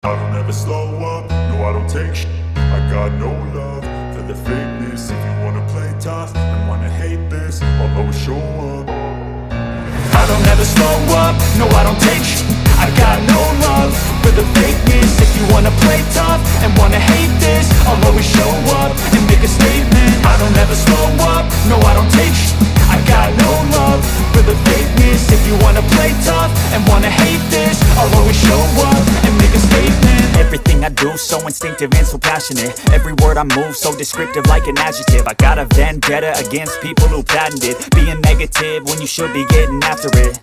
I don't ever slow up, no I don't take shit. I got no love for the fakeness. If you wanna play tough and wanna hate this, I'll always show up. I don't ever slow up, no I don't take shit. I got no love for the fakeness. If you wanna play tough and wanna hate this, I'll always show up and make a statement. I don't ever slow up, no I don't take shit. I got no love for the fakeness. If you wanna play tough and wanna hate this, I'll always show up and make a statement. Everything I do so instinctive and so passionate. Every word I move so descriptive like an adjective. I got a vendetta against people who patented being negative when you should be getting after it.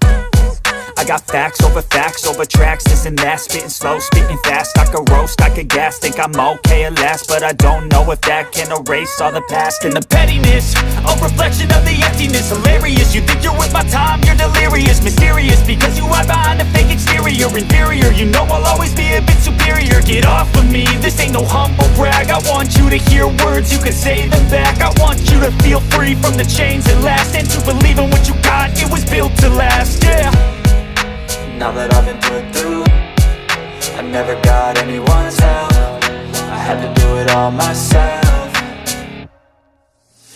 I got facts over tracks, this and that. Spitting slow, spitting fast, I could roast, I could gas. Think I'm okay at last, but I don't know if that can erase all the past. And the pettiness, a reflection of the emptiness. Hilarious, you think you're with my time, you're delirious. Mysterious, because you hide behind a fake exterior. Inferior, you know I'll always be a bit superior. Get off of me, this ain't no humble brag. I want you to hear words, you can say them back. I want you to feel free from the chains that last, and to believe in what you got, it was built to last, yeah. Now that I've been put through, I never got anyone's help. I had to do it all myself.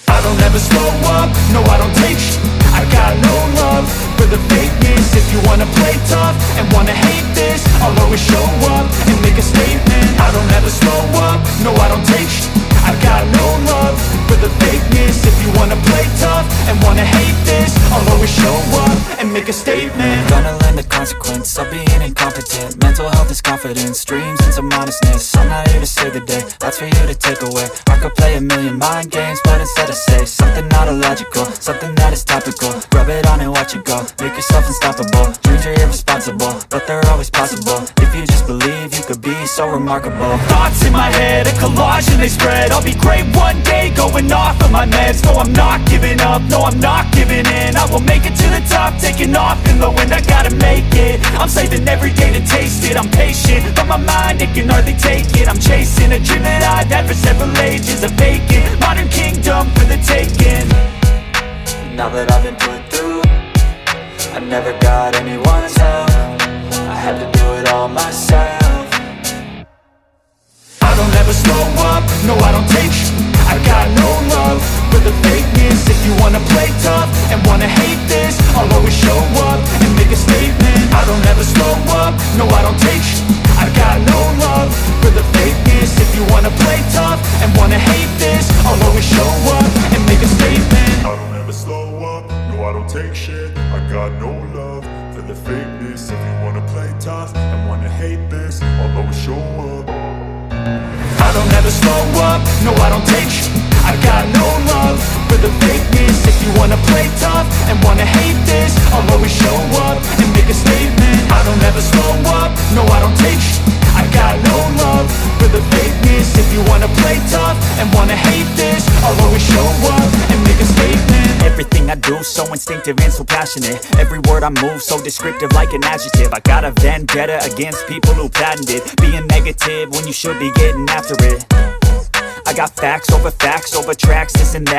I don't ever slow up, no I don't take shit. I got no love for the fakeness. If you wanna play tough and wanna hate this, I'll always show up and make a statement. I don't ever slow up, no I don't take shit. I got no love for the fakeness. If you wanna play tough and wanna hate this, I'll always show up and make a statement. Gonna learn the consequence of being incompetent. Mental health is confidence, dreams and some honestness. I'm not here to save the day, that's for you to take away. I could play a million mind games, but instead I say something not illogical, something that is topical. Rub it on and watch it go, make yourself unstoppable. Dreams are irresponsible, but they're always possible. If you just believe, you could be so remarkable. Thoughts in my head, a collage and they spread. I'll be great one day, going off of my meds. No, I'm not giving up, no, I'm not giving in. I will make it to the top, taking off in the wind. I gotta make it, I'm saving every day to taste it. I'm patient, but my mind, it can hardly take it. I'm chasing a dream that I've had for several ages. A vacant, modern kingdom for the taking. Now that I've been put through, I never got anyone's help. I had to do it all myself. I don't ever slow up, no I don't take shit. I got no love for the fakeness. If you wanna play tough and wanna hate this, I'll always show up and make a statement. I don't ever slow up, no I don't take shit. I got no love for the fakeness. If you wanna play tough and wanna hate this, I'll always show up and make a statement. I don't ever slow up, no I don't take shit. I got no love for the fakeness. If you wanna play tough and wanna hate this, I'll always show up. I don't ever slow up, no I don't take shit. I got no love for the fakeness. If you wanna play tough and wanna hate this, I'll always show up and make a statement. I don't ever slow up, no I don't take shit. I got no love for the fakeness. If you wanna play tough and wanna hate this, I'll always show up and make a statement. Everything I do so instinctive and so passionate. Every word I move so descriptive like an adjective. I got a vendetta against people who patented being negative when you should be getting after it. I got facts over tracks, this and that.